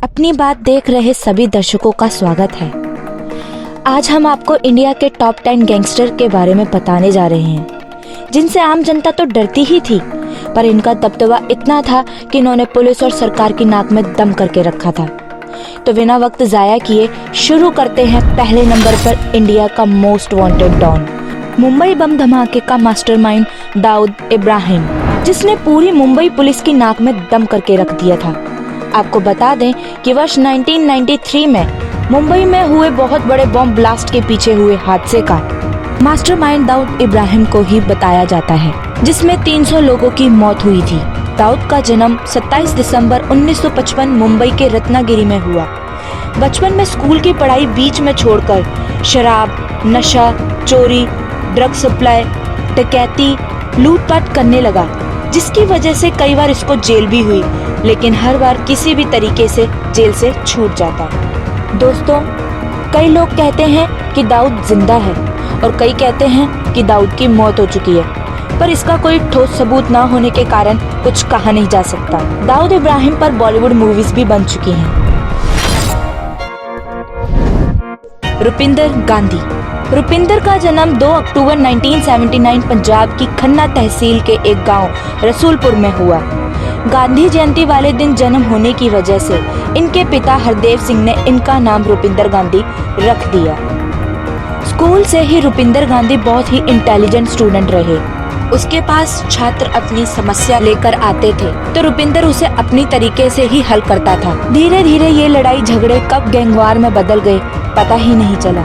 अपनी बात देख रहे सभी दर्शकों का स्वागत है। आज हम आपको इंडिया के टॉप 10 गैंगस्टर के बारे में बताने जा रहे हैं, जिनसे आम जनता तो डरती ही थी, पर इनका दबदबा इतना था कि इन्होंने पुलिस और सरकार की नाक में दम करके रखा था। तो बिना वक्त जाया किए शुरू करते हैं पहले नंबर पर इंडिया का मोस्ट वांटेड डॉन, मुंबई बम धमाके का मास्टरमाइंड दाऊद इब्राहिम, जिसने पूरी मुंबई पुलिस की नाक में दम करके रख दिया था। आपको बता दें कि वर्ष 1993 में मुंबई में हुए बहुत बड़े बॉम्ब ब्लास्ट के पीछे हुए हादसे का मास्टरमाइंड दाऊद इब्राहिम को ही बताया जाता है, जिसमें 300 लोगों की मौत हुई थी। दाऊद का जन्म 27 दिसंबर 1955 मुंबई के रत्नागिरी में हुआ। बचपन में स्कूल की पढ़ाई बीच में छोड़कर शराब, नशा, चोरी, ड्रग सप्लाई, डकैती, लूटपाट करने लगा, जिसकी वजह से कई बार इसको जेल भी हुई, लेकिन हर बार किसी भी तरीके से जेल से छूट जाता। दोस्तों, कई लोग कहते हैं कि दाऊद जिंदा है और कई कहते हैं कि दाऊद की मौत हो चुकी है, पर इसका कोई ठोस सबूत ना होने के कारण कुछ कहा नहीं जा सकता। दाऊद इब्राहिम पर बॉलीवुड मूवीज भी बन चुकी हैं। रुपिंदर गांधी। रुपिंदर का जन्म 2 अक्टूबर 1979 पंजाब की खन्ना तहसील के एक गांव रसूलपुर में हुआ। गांधी जयंती वाले दिन जन्म होने की वजह से इनके पिता हरदेव सिंह ने इनका नाम रुपिंदर गांधी रख दिया। स्कूल से ही रुपिंदर गांधी बहुत ही इंटेलिजेंट स्टूडेंट रहे। उसके पास छात्र अपनी समस्या लेकर आते थे तो रुपिंदर उसे अपनी तरीके से ही हल करता था। धीरे धीरे ये लड़ाई झगड़े कब गैंगवार में बदल गए पता ही नहीं चला,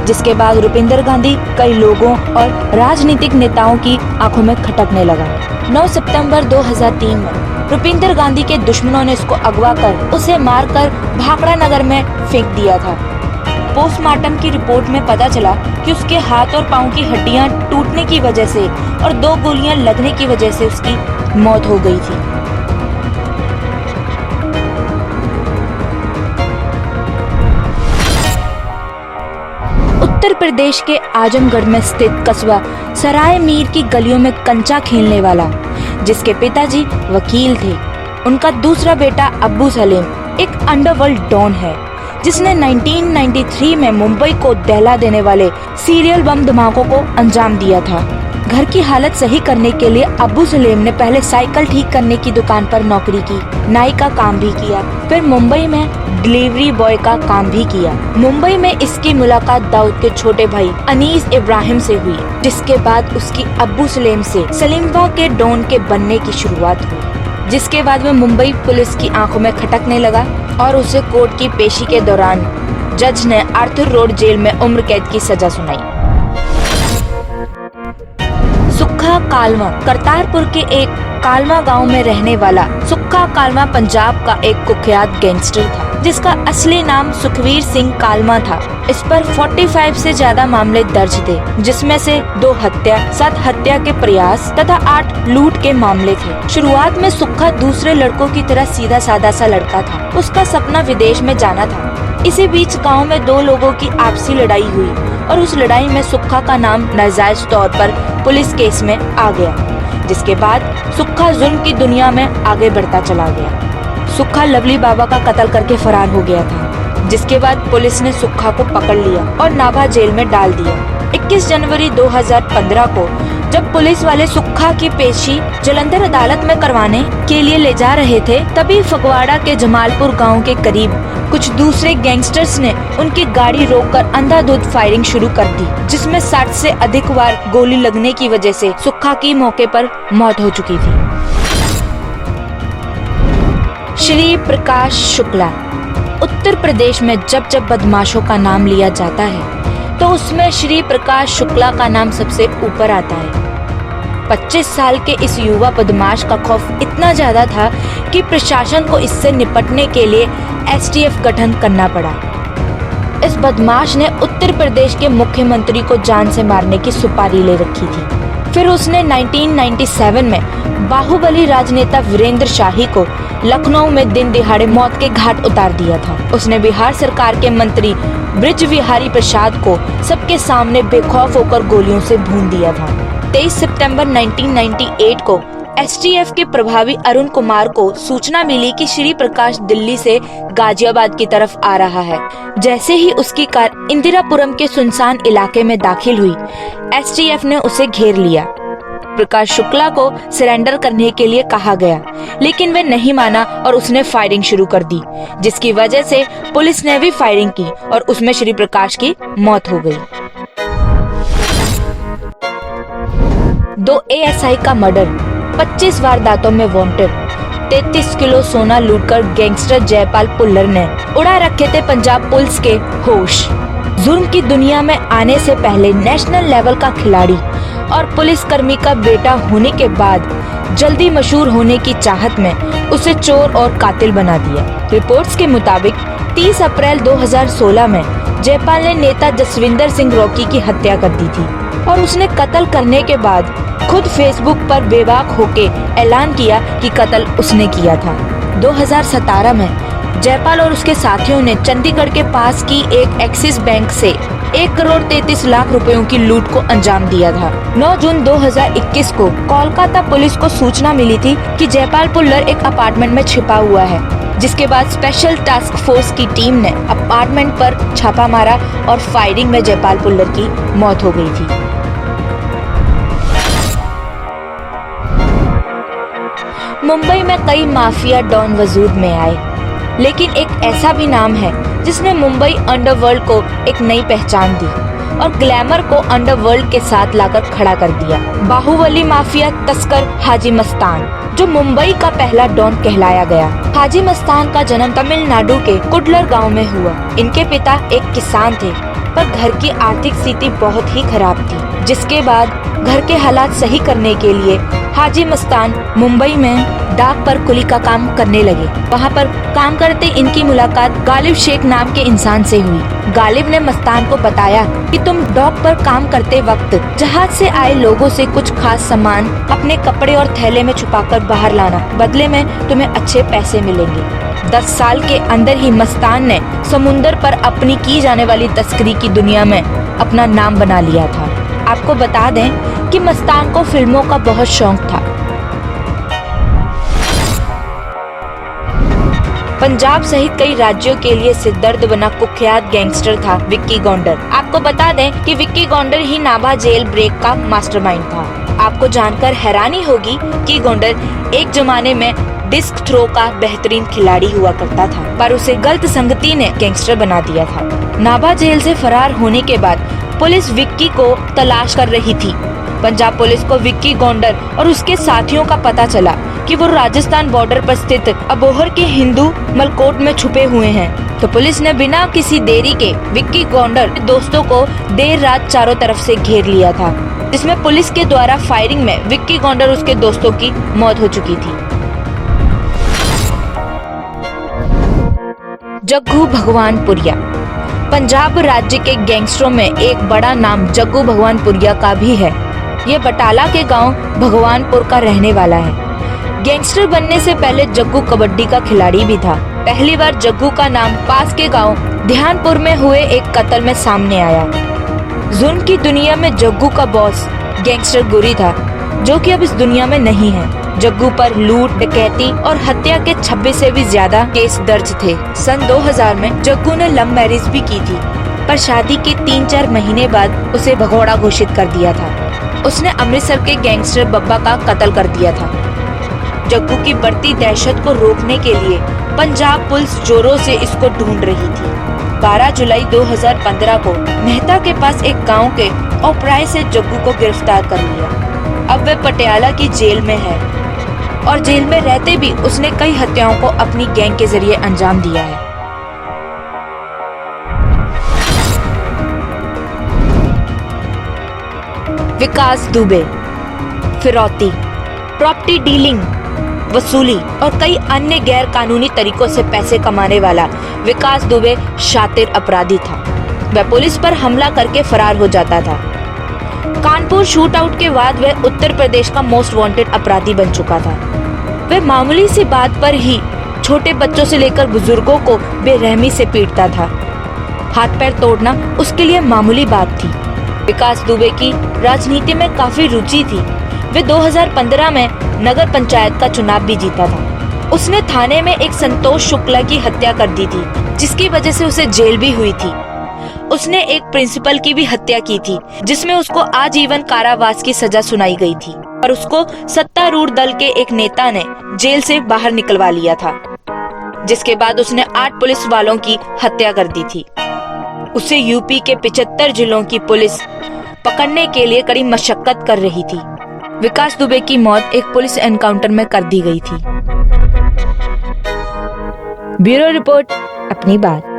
जिसके बाद रुपिंदर गांधी कई लोगों और राजनीतिक नेताओं की आंखों में खटकने लगा। 9 सितंबर 2003 में रुपिंदर गांधी के दुश्मनों ने उसको अगवा कर उसे मारकर भाखड़ा नगर में फेंक दिया था। पोस्टमार्टम की रिपोर्ट में पता चला कि उसके हाथ और पांव की हड्डियां टूटने की वजह से और 2 गोलियां लगने की वजह से उसकी मौत हो गई थी। उत्तर प्रदेश के आजमगढ़ में स्थित कस्बा सराय मीर की गलियों में कंचा खेलने वाला, जिसके पिताजी वकील थे, उनका दूसरा बेटा अब्बू सलीम एक अंडरवर्ल्ड डॉन है, जिसने 1993 में मुंबई को दहला देने वाले सीरियल बम धमाकों को अंजाम दिया था। घर की हालत सही करने के लिए अब्बू सलीम ने पहले साइकिल ठीक करने की दुकान पर नौकरी की, नाई का काम भी किया, फिर मुंबई में डिलीवरी बॉय का काम भी किया। मुंबई में इसकी मुलाकात दाऊद के छोटे भाई अनीस इब्राहिम से हुई, जिसके बाद उसकी अब्बू सलीम से सलीमवा के डॉन के बनने की शुरुआत हुई, जिसके बाद वह मुंबई पुलिस की आंखों में खटकने लगा और उसे कोर्ट की पेशी के दौरान जज ने आर्थर रोड जेल में उम्र कैद की सजा सुनाई। सुक्खा कालवा। करतारपुर के एक कालवा गांव में रहने वाला सुक्खा कालवा पंजाब का एक कुख्यात गैंगस्टर था, जिसका असली नाम सुखवीर सिंह कालवा था। इस पर 45 से ज्यादा मामले दर्ज थे, जिसमें से 2 हत्या, 7 हत्या के प्रयास तथा 8 लूट के मामले थे। शुरुआत में सुक्खा दूसरे लड़कों की तरह सीधा साधा सा लड़का था। उसका सपना विदेश में जाना था। इसी बीच गांव में 2 लोगों की आपसी लड़ाई हुई और उस लड़ाई में सुक्खा का नाम नाजायज तौर पर पुलिस केस में आ गया, जिसके बाद सुक्खा जुल्म की दुनिया में आगे बढ़ता चला गया। सुक्खा लवली बाबा का कत्ल करके फरार हो गया था, जिसके बाद पुलिस ने सुक्खा को पकड़ लिया और नाभा जेल में डाल दिया। 21 जनवरी 2015 को जब पुलिस वाले सुक्खा की पेशी जलंधर अदालत में करवाने के लिए ले जा रहे थे, तभी फगवाड़ा के जमालपुर गांव के करीब कुछ दूसरे गैंगस्टर्स ने उनकी गाड़ी रोककर अंधाधुंध फायरिंग शुरू कर दी, जिसमें 60 से अधिक बार गोली लगने की वजह से सुक्खा की मौके पर मौत हो चुकी थी। श्री प्रकाश शुक्ला। उत्तर प्रदेश में जब जब बदमाशों का नाम लिया जाता है तो उसमें श्री प्रकाश शुक्ला का नाम सबसे ऊपर आता है। 25 साल के इस युवा बदमाश का खौफ इतना ज्यादा था कि प्रशासन को इससे निपटने के लिए STF गठन करना पड़ा। इस बदमाश ने उत्तर प्रदेश के मुख्यमंत्री को जान से मारने की सुपारी ले रखी थी। फिर उसने 1997 में बाहुबली राजनेता वीरेंद्र शाही को लखनऊ में दिन दिहाड़े मौत के घाट उतार दिया था। उसने बिहार सरकार के मंत्री ब्रिज बिहारी प्रसाद को सबके सामने बेखौफ होकर गोलियों से भून दिया था। 23 सितंबर 1998 को एसटीएफ के प्रभारी अरुण कुमार को सूचना मिली कि श्री प्रकाश दिल्ली से गाजियाबाद की तरफ आ रहा है। जैसे ही उसकी कार इंदिरापुरम के सुनसान इलाके में दाखिल हुई, एसटीएफ ने उसे घेर लिया। प्रकाश शुक्ला को सरेंडर करने के लिए कहा गया, लेकिन वह नहीं माना और उसने फायरिंग शुरू कर दी, जिसकी वजह से पुलिस ने भी फायरिंग की और उसमें श्री प्रकाश की मौत हो गई। 2 एएसआई का मर्डर, 25 वारदातों में वांटेड, 33 किलो सोना लूटकर गैंगस्टर जयपाल पुल्लर ने उड़ा रखे थे पंजाब पुलिस के होश। जुर्म की दुनिया में आने से पहले नेशनल लेवल का खिलाड़ी और पुलिसकर्मी का बेटा होने के बाद जल्दी मशहूर होने की चाहत में उसे चोर और कातिल बना दिया। रिपोर्ट्स के मुताबिक 30 अप्रैल 2016 में जयपाल ने नेता जसविंदर सिंह रॉकी की हत्या कर दी थी और उसने कत्ल करने के बाद खुद फेसबुक पर बेबाक होके ऐलान किया कि कत्ल उसने किया था। 2017 में जयपाल और उसके साथियों ने चंडीगढ़ के पास की एक एक्सिस बैंक से 1 करोड़ 33 लाख रुपयों की लूट को अंजाम दिया था। 9 जून 2021 को कोलकाता पुलिस को सूचना मिली थी कि जयपाल पुल्लर एक अपार्टमेंट में छिपा हुआ है, जिसके बाद स्पेशल टास्क फोर्स की टीम ने अपार्टमेंट पर छापा मारा और फायरिंग में जयपाल पुल्लर की मौत हो गई थी। मुंबई में कई माफिया डॉन वजूद में आए, लेकिन एक ऐसा भी नाम है जिसने मुंबई अंडरवर्ल्ड को एक नई पहचान दी और ग्लैमर को अंडरवर्ल्ड के साथ लाकर खड़ा कर दिया। बाहुबली माफिया तस्कर हाजी मस्तान, जो मुंबई का पहला डॉन कहलाया गया। हाजी मस्तान का जन्म तमिलनाडु के कुडलर गांव में हुआ। इनके पिता एक किसान थे, पर घर की आर्थिक स्थिति बहुत ही खराब थी, जिसके बाद घर के हालात सही करने के लिए हाजी मस्तान मुंबई में डाक पर कुली का काम करने लगे। वहाँ पर काम करते इनकी मुलाकात गालिब शेख नाम के इंसान से हुई। गालिब ने मस्तान को बताया कि तुम डॉक पर काम करते वक्त जहाज से आए लोगों से कुछ खास सामान अपने कपड़े और थैले में छुपाकर बाहर लाना, बदले में तुम्हें अच्छे पैसे मिलेंगे। 10 साल के अंदर ही मस्तान ने समुंदर पर अपनी की जाने वाली तस्करी की दुनिया में अपना नाम बना लिया था। आपको बता दें कि मस्तान को फिल्मों का बहुत शौक था। पंजाब सहित कई राज्यों के लिए सिरदर्द बना कुख्यात गैंगस्टर था विक्की गौंडर। आपको बता दें कि विक्की गौंडर ही नाभा जेल ब्रेक का मास्टरमाइंड था। आपको जानकर हैरानी होगी कि गौंडर एक जमाने में डिस्क थ्रो का बेहतरीन खिलाड़ी हुआ करता था, पर उसे गलत संगति ने गैंगस्टर बना दिया था। नाभा जेल से फरार होने के बाद पुलिस विक्की को तलाश कर रही थी। पंजाब पुलिस को विक्की गौंडर और उसके साथियों का पता चला कि वो राजस्थान बॉर्डर पर स्थित अबोहर के हिंदू मलकोट में छुपे हुए हैं, तो पुलिस ने बिना किसी देरी के विक्की गौंडर के दोस्तों को देर रात चारों तरफ से घेर लिया था, जिसमें पुलिस के द्वारा फायरिंग में विक्की गौंडर और उसके दोस्तों की मौत हो चुकी थी। जग्गू भगवानपुरिया, पंजाब राज्य के गैंगस्टरों में एक बड़ा नाम जग्गू भगवानपुरिया का भी है। ये बटाला के गांव भगवानपुर का रहने वाला है। गैंगस्टर बनने से पहले जग्गू कबड्डी का खिलाड़ी भी था। पहली बार जग्गू का नाम पास के गांव ध्यानपुर में हुए एक कत्ल में सामने आया। जुर्म की दुनिया में जग्गू का बॉस गैंगस्टर गुरी था, जो कि अब इस दुनिया में नहीं है। जग्गू पर लूट, डकैती और हत्या के 26 से भी ज्यादा केस दर्ज थे। सन 2000 में जग्गू ने लव मैरिज भी की थी, पर शादी के 3-4 महीने बाद उसे भगोड़ा घोषित कर दिया था। उसने अमृतसर के गैंगस्टर बब्बा का कत्ल कर दिया था। जग्गू की बढ़ती दहशत को रोकने के लिए पंजाब पुलिस जोरों से इसको ढूंढ रही थी। 12 जुलाई 2015 को मेहता के पास एक गांव के ओपराय से जग्गू को गिरफ्तार कर लिया। अब वह पटियाला की जेल में है और जेल में रहते भी उसने कई हत्याओं को अपनी गैंग के जरिए अंजाम दिया है। विकास दुबे फिरौती, प्रॉपर्टी डीलिंग, वसूली और कई अन्य गैर कानूनी तरीकों से पैसे कमाने वाला विकास दुबे शातिर अपराधी था। वह पुलिस पर हमला करके फरार हो जाता था। कानपुर शूटआउट के बाद वह उत्तर प्रदेश का मोस्ट वांटेड अपराधी बन चुका था। वह मामूली सी बात पर ही छोटे बच्चों से लेकर बुजुर्गों को बेरहमी से पीटता था। हाथ पैर तोड़ना उसके लिए मामूली बात थी। विकास दुबे की राजनीति में काफी रुचि थी, वे 2015 में नगर पंचायत का चुनाव भी जीता था। उसने थाने में एक संतोष शुक्ला की हत्या कर दी थी, जिसकी वजह से उसे जेल भी हुई थी। उसने एक प्रिंसिपल की भी हत्या की थी, जिसमें उसको आजीवन कारावास की सजा सुनाई गई थी और उसको सत्तारूढ़ दल के एक नेता ने जेल से बाहर निकलवा लिया था, जिसके बाद उसने 8 पुलिस वालों की हत्या कर दी थी। उसे यूपी के 75 जिलों की पुलिस पकड़ने के लिए कड़ी मशक्कत कर रही थी। विकास दुबे की मौत एक पुलिस एनकाउंटर में कर दी गई थी। ब्यूरो रिपोर्ट, अपनी बात।